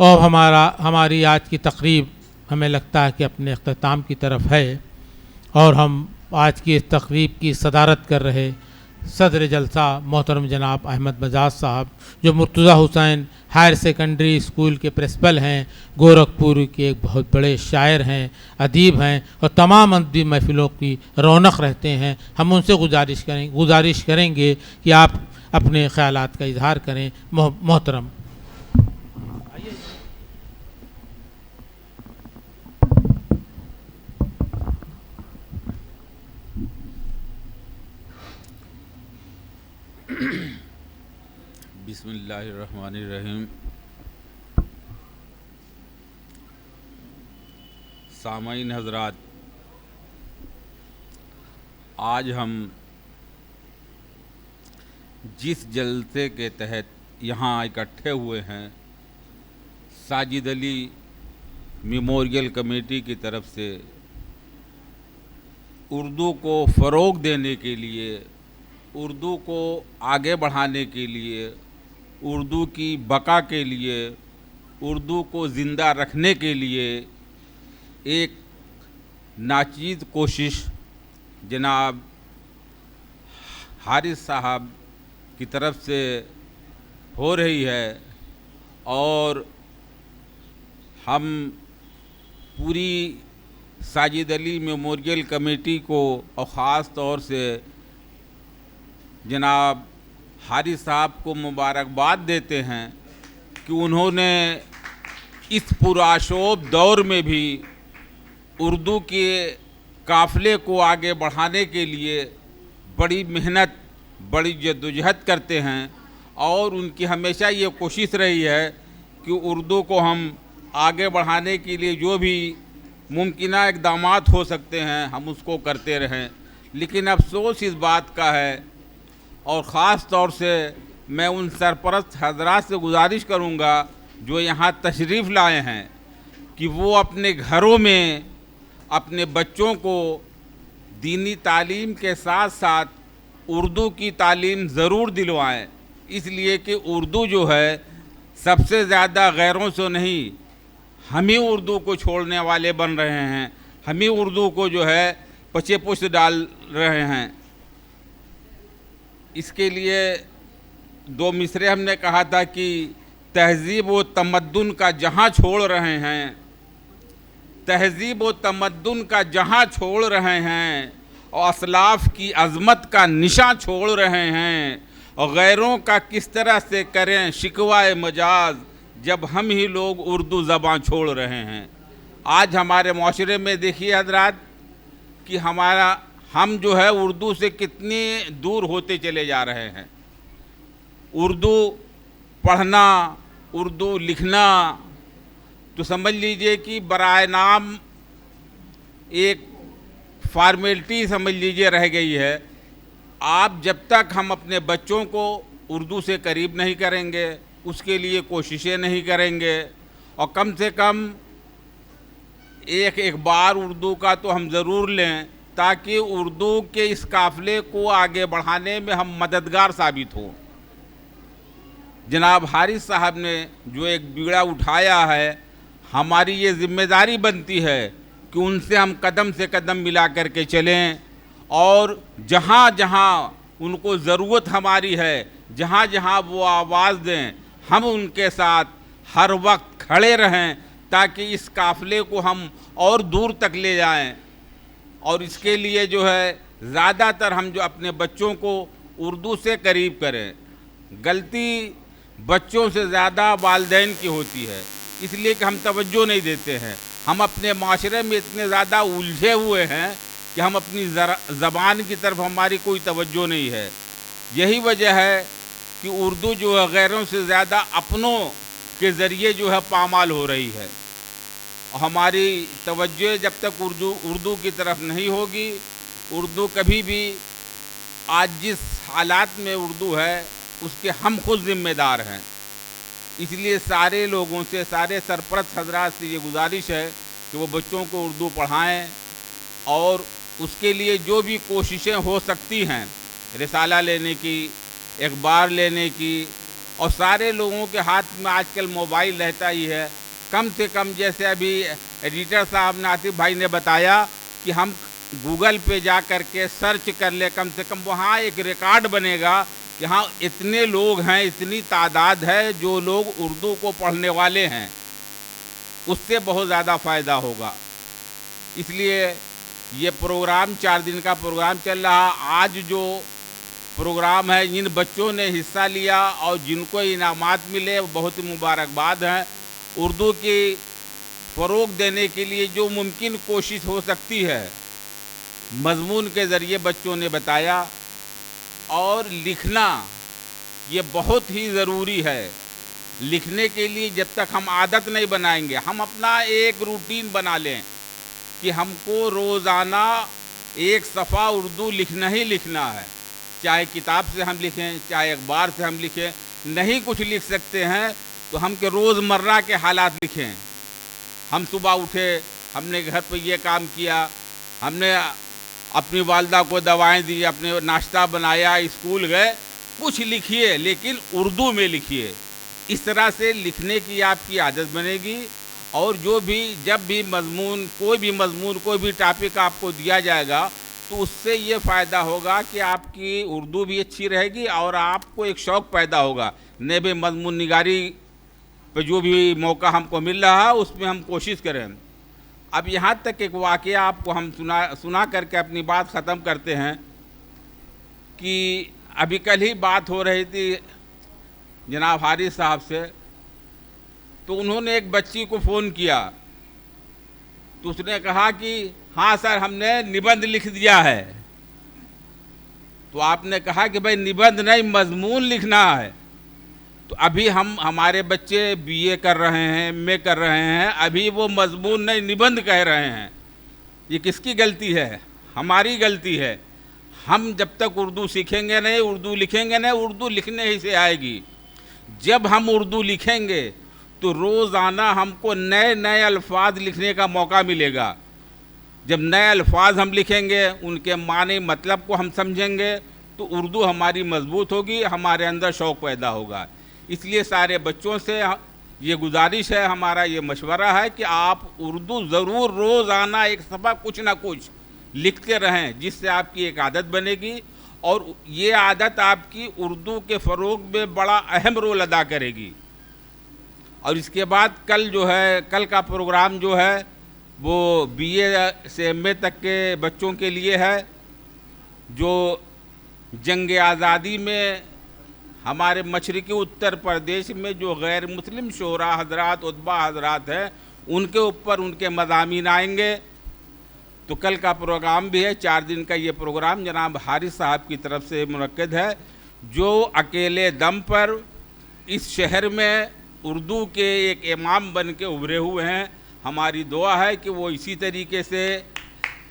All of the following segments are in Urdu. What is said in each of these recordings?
اور ہماری آج کی تقریب ہمیں لگتا ہے کہ اپنے اختتام کی طرف ہے، اور ہم آج کی اس تقریب کی صدارت کر رہے صدر جلسہ محترم جناب احمد مجاز صاحب، جو مرتضیٰ حسین ہائر سیکنڈری اسکول کے پرنسپل ہیں، گورکھپور کے ایک بہت بڑے شاعر ہیں، ادیب ہیں، اور تمام ادبی محفلوں کی رونق رہتے ہیں۔ ہم ان سے گزارش کریں گے کہ آپ اپنے خیالات کا اظہار کریں۔ محترم بسم اللہ الرحمن الرحیم۔ سامعین حضرات، آج ہم جس جلسے کے تحت یہاں اکٹھے ہوئے ہیں، ساجد علی میموریل کمیٹی کی طرف سے اردو کو فروغ دینے کے لیے، اردو کو آگے بڑھانے کے لیے، اردو کی بقا کے لیے، اردو کو زندہ رکھنے کے لیے ایک ناچیز کوشش جناب حارث صاحب کی طرف سے ہو رہی ہے، اور ہم پوری ساجد علی میموریل کمیٹی کو اور خاص طور سے جناب حارث صاحب کو مبارکباد دیتے ہیں کہ انہوں نے اس پرآشوب دور میں بھی اردو کے قافلے کو آگے بڑھانے کے لیے بڑی محنت، بڑی جدوجہد کرتے ہیں، اور ان کی ہمیشہ یہ کوشش رہی ہے کہ اردو کو ہم آگے بڑھانے کے لیے جو بھی ممکنہ اقدامات ہو سکتے ہیں ہم اس کو کرتے رہیں۔ لیکن افسوس اس بات کا ہے، اور خاص طور سے میں ان سرپرست حضرات سے گزارش کروں گا جو یہاں تشریف لائے ہیں، کہ وہ اپنے گھروں میں اپنے بچوں کو دینی تعلیم کے ساتھ ساتھ اردو کی تعلیم ضرور دلوائیں، اس لیے کہ اردو جو ہے سب سے زیادہ غیروں سے نہیں، ہم ہی اردو کو چھوڑنے والے بن رہے ہیں، ہم ہی اردو کو جو ہے پچے پشت ڈال رہے ہیں۔ اس کے لیے دو مصرے ہم نے کہا تھا کہ تہذیب و تمدن کا جہاں چھوڑ رہے ہیں، تہذیب و تمدن کا جہاں چھوڑ رہے ہیں، اور اسلاف کی عظمت کا نشاں چھوڑ رہے ہیں، اور غیروں کا کس طرح سے کریں شکوائے مجاز جب ہم ہی لوگ اردو زبان چھوڑ رہے ہیں۔ آج ہمارے معاشرے میں دیکھیے حضرات کہ ہم جو ہے اردو سے کتنی دور ہوتے چلے جا رہے ہیں۔ اردو پڑھنا، اردو لکھنا تو سمجھ لیجئے کہ برائے نام ایک فارمیلٹی سمجھ لیجئے رہ گئی ہے۔ آپ جب تک ہم اپنے بچوں کو اردو سے قریب نہیں کریں گے، اس کے لیے کوششیں نہیں کریں گے، اور کم سے کم ایک بار اردو کا تو ہم ضرور لیں، تاکہ اردو کے اس قافلے کو آگے بڑھانے میں ہم مددگار ثابت ہوں۔ جناب حارث صاحب نے جو ایک بیڑا اٹھایا ہے، ہماری یہ ذمہ داری بنتی ہے کہ ان سے ہم قدم سے قدم ملا کر کے چلیں، اور جہاں جہاں ان کو ضرورت ہماری ہے، جہاں جہاں وہ آواز دیں، ہم ان کے ساتھ ہر وقت کھڑے رہیں، تاکہ اس قافلے کو ہم اور دور تک لے جائیں۔ اور اس کے لیے جو ہے زیادہ تر ہم جو اپنے بچوں کو اردو سے قریب کریں۔ غلطی بچوں سے زیادہ والدین کی ہوتی ہے، اس لیے کہ ہم توجہ نہیں دیتے ہیں۔ ہم اپنے معاشرے میں اتنے زیادہ الجھے ہوئے ہیں کہ ہم اپنی زبان کی طرف ہماری کوئی توجہ نہیں ہے۔ یہی وجہ ہے کہ اردو جو ہے غیروں سے زیادہ اپنوں کے ذریعے جو ہے پامال ہو رہی ہے، اور ہماری توجہ جب تک اردو کی طرف نہیں ہوگی، اردو کبھی بھی آج جس حالات میں اردو ہے اس کے ہم خود ذمہ دار ہیں۔ اس لیے سارے لوگوں سے، سارے سرپرست حضرات سے یہ گزارش ہے کہ وہ بچوں کو اردو پڑھائیں، اور اس کے لیے جو بھی کوششیں ہو سکتی ہیں، رسالہ لینے کی، اخبار لینے کی، اور سارے لوگوں کے ہاتھ میں آج کل موبائل رہتا ہی ہے. کم سے کم جیسے ابھی ایڈیٹر صاحب نے آصف بھائی نے بتایا کہ ہم گوگل پہ جا کر کے سرچ کر لیں, کم سے کم وہاں ایک ریکارڈ بنے گا کہ ہاں اتنے لوگ ہیں, اتنی تعداد ہے جو لوگ اردو کو پڑھنے والے ہیں. اس سے بہت زیادہ فائدہ ہوگا. اس لیے یہ پروگرام 4 دن کا پروگرام چل رہا. آج جو پروگرام ہے جن بچوں نے حصہ لیا اور جن کو انعامات ملے وہ بہت مبارکباد ہیں. اردو کی فروغ دینے کے لیے جو ممکن کوشش ہو سکتی ہے مضمون کے ذریعے بچوں نے بتایا. اور لکھنا یہ بہت ہی ضروری ہے. لکھنے کے لیے جب تک ہم عادت نہیں بنائیں گے, ہم اپنا ایک روٹین بنا لیں کہ ہم کو روزانہ 1 صفحہ اردو لکھنا ہی لکھنا ہے. چاہے کتاب سے ہم لکھیں, چاہے اخبار سے ہم لکھیں. نہیں کچھ لکھ سکتے ہیں تو ہم کے روزمرہ کے حالات لکھیں. ہم صبح اٹھے, ہم نے گھر پہ یہ کام کیا, ہم نے اپنی والدہ کو دوائیں دی, اپنے ناشتہ بنایا, اسکول گئے. کچھ لکھیے لیکن اردو میں لکھیے. اس طرح سے لکھنے کی آپ کی عادت بنے گی. اور جب بھی مضمون کوئی بھی ٹاپک آپ کو دیا جائے گا تو اس سے یہ فائدہ ہوگا کہ آپ کی اردو بھی اچھی رہے گی اور آپ کو ایک شوق پیدا ہوگا. نئے مضمون نگاری پہ جو بھی موقع ہم کو مل رہا ہے اس میں ہم کوشش کریں. اب یہاں تک ایک واقعہ آپ کو ہم سنا کر کے اپنی بات ختم کرتے ہیں کہ ابھی کل ہی بات ہو رہی تھی جناب حارث صاحب سے, تو انہوں نے ایک بچی کو فون کیا تو اس نے کہا کہ ہاں سر ہم نے نبندھ لکھ دیا ہے. تو آپ نے کہا کہ بھائی نبندھ نہیں, مضمون لکھنا ہے. تو ابھی ہمارے بچے BA کر رہے ہیں, MA کر رہے ہیں, ابھی وہ مضمون نہیں نبندھ کہہ رہے ہیں. یہ کس کی غلطی ہے؟ ہماری غلطی ہے. ہم جب تک اردو سیکھیں گے نہیں, اردو لکھیں گے نہیں, اردو لکھنے ہی سے آئے گی. جب ہم اردو لکھیں گے تو روزانہ ہم کو نئے الفاظ لکھنے کا موقع ملے گا. جب نئے الفاظ ہم لکھیں گے, ان کے معنی مطلب کو ہم سمجھیں گے تو اردو ہماری مضبوط ہوگی, ہمارے اندر شوق پیدا ہوگا. اس لیے سارے بچوں سے یہ گزارش ہے, ہمارا یہ مشورہ ہے کہ آپ اردو ضرور روزانہ 1 صفحہ کچھ نہ کچھ لکھتے رہیں, جس سے آپ کی ایک عادت بنے گی اور یہ عادت آپ کی اردو کے فروغ میں بڑا اہم رول ادا کرے گی. اور اس کے بعد کل کا پروگرام جو ہے وہ BA سے MA تک کے بچوں کے لیے ہے, جو جنگ آزادی میں ہمارے مشرقی اتر پردیش میں جو غیر مسلم شعراء حضرات, ادبا حضرات ہیں, ان کے اوپر ان کے مضامین آئیں گے. تو کل کا پروگرام بھی ہے, 4 دن کا یہ پروگرام جناب حارث صاحب کی طرف سے منعقد ہے, جو اکیلے دم پر اس شہر میں اردو کے ایک امام بن کے ابھرے ہوئے ہیں. ہماری دعا ہے کہ وہ اسی طریقے سے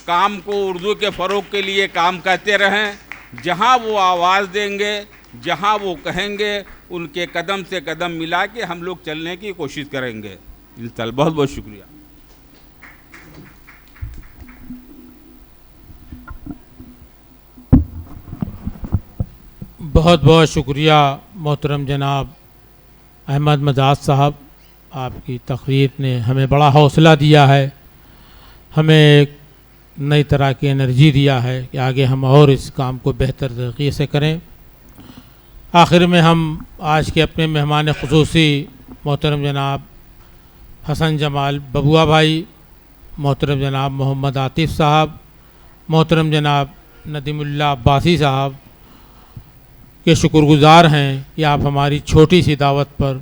کام کو اردو کے فروغ کے لیے کام کرتے رہیں. جہاں وہ آواز دیں گے, جہاں وہ کہیں گے, ان کے قدم سے قدم ملا کے ہم لوگ چلنے کی کوشش کریں گے. بہت بہت شکریہ. بہت بہت شکریہ محترم جناب احمد مجاز صاحب. آپ کی تقریر نے ہمیں بڑا حوصلہ دیا ہے, ہمیں ایک نئی طرح کی انرجی دیا ہے کہ آگے ہم اور اس کام کو بہتر طریقے سے کریں. آخر میں ہم آج کے اپنے مہمان خصوصی محترم جناب حسن جمال ببوا بھائی, محترم جناب محمد عاطف صاحب, محترم جناب ندیم اللہ عباسی صاحب کے شکر گزار ہیں کہ آپ ہماری چھوٹی سی دعوت پر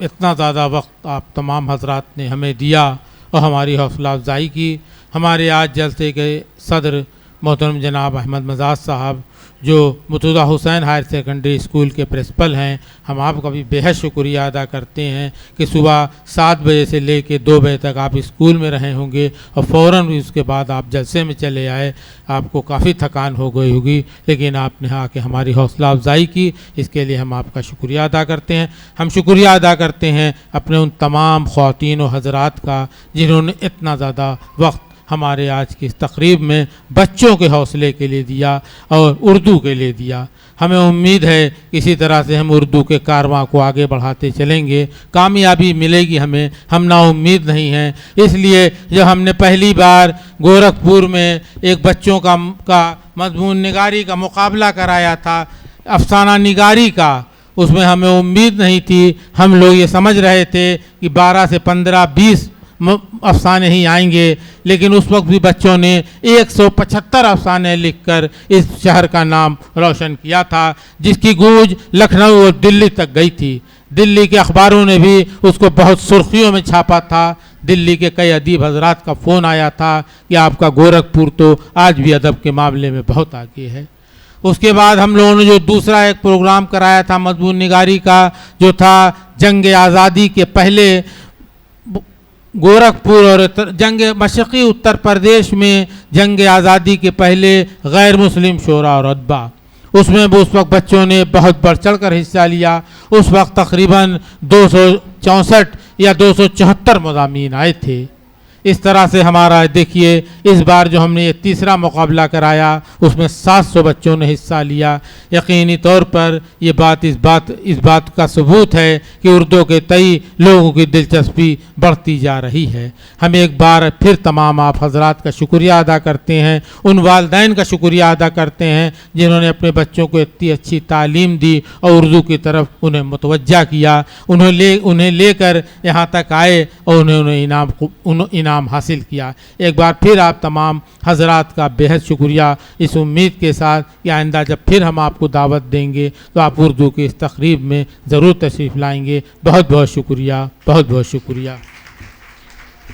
اتنا زیادہ وقت آپ تمام حضرات نے ہمیں دیا اور ہماری حوصلہ افزائی کی. ہمارے آج جلسے کے صدر محترم جناب احمد مجاز صاحب, جو متحدہ حسین ہائر سیکنڈری اسکول کے پرنسپل ہیں, ہم آپ کا بھی بہت شکریہ ادا کرتے ہیں کہ صبح 7 بجے سے لے کے 2 بجے تک آپ اسکول میں رہے ہوں گے اور فوراً اس کے بعد آپ جلسے میں چلے آئے. آپ کو کافی تھکان ہو گئی ہوگی, لیکن آپ نے آ کے ہماری حوصلہ افزائی کی, اس کے لیے ہم آپ کا شکریہ ادا کرتے ہیں. ہم شکریہ ادا کرتے ہیں اپنے ان تمام خواتین و حضرات کا جنہوں نے اتنا زیادہ وقت ہمارے آج کی اس تقریب میں بچوں کے حوصلے کے لیے دیا اور اردو کے لیے دیا. ہمیں امید ہے اسی طرح سے ہم اردو کے کارواں کو آگے بڑھاتے چلیں گے، کامیابی ملے گی ہمیں، ہم نا امید نہیں ہیں۔ اس لیے جب ہم نے پہلی بار گورکھپور میں ایک بچوں کا مضمون نگاری کا مقابلہ کرایا تھا، افسانہ نگاری کا، اس میں ہمیں امید نہیں تھی، ہم لوگ یہ سمجھ رہے تھے کہ 12 سے 15 20 افسانے ہی آئیں گے، لیکن اس وقت بھی بچوں نے 175 افسانے لکھ کر اس شہر کا نام روشن کیا تھا، جس کی گونج لکھنؤ اور دلی تک گئی تھی۔ دلی کے اخباروں نے بھی اس کو بہت سرخیوں میں چھاپا تھا۔ دلی کے کئی ادیب حضرات کا فون آیا تھا کہ آپ کا گورکھپور تو آج بھی ادب کے معاملے میں بہت آگے ہے۔ اس کے بعد ہم لوگوں نے جو دوسرا ایک پروگرام کرایا تھا مضمون نگاری کا، جو تھا جنگ آزادی کے پہلے گورکھپور اور جنگ مشرقی اتر پردیش میں جنگ آزادی کے پہلے غیر مسلم شعراء اور ادبا، اس میں بھی اس وقت بچوں نے بہت بڑھ چڑھ کر حصہ لیا۔ اس وقت تقریباً 264 یا 274 مضامین آئے تھے۔ اس طرح سے ہمارا دیکھیے اس بار جو ہم نے یہ تیسرا مقابلہ کرایا اس میں 700 بچوں نے حصہ لیا۔ یقینی طور پر یہ اس بات کا ثبوت ہے کہ اردو کے تئیں لوگوں کی دلچسپی بڑھتی جا رہی ہے۔ ہم ایک بار پھر تمام آپ حضرات کا شکریہ ادا کرتے ہیں، ان والدین کا شکریہ ادا کرتے ہیں جنہوں نے اپنے بچوں کو اتنی اچھی تعلیم دی اور اردو کی طرف انہیں متوجہ کیا، انہیں لے کر یہاں تک آئے اور انہیں انعام حاصل کیا۔ ایک بار پھر آپ تمام حضرات کا بہت شکریہ، اس امید کے ساتھ کہ آئندہ جب پھر ہم آپ کو دعوت دیں گے تو آپ اردو کی اس تقریب میں ضرور تشریف لائیں گے۔ بہت بہت شکریہ، بہت بہت شکریہ۔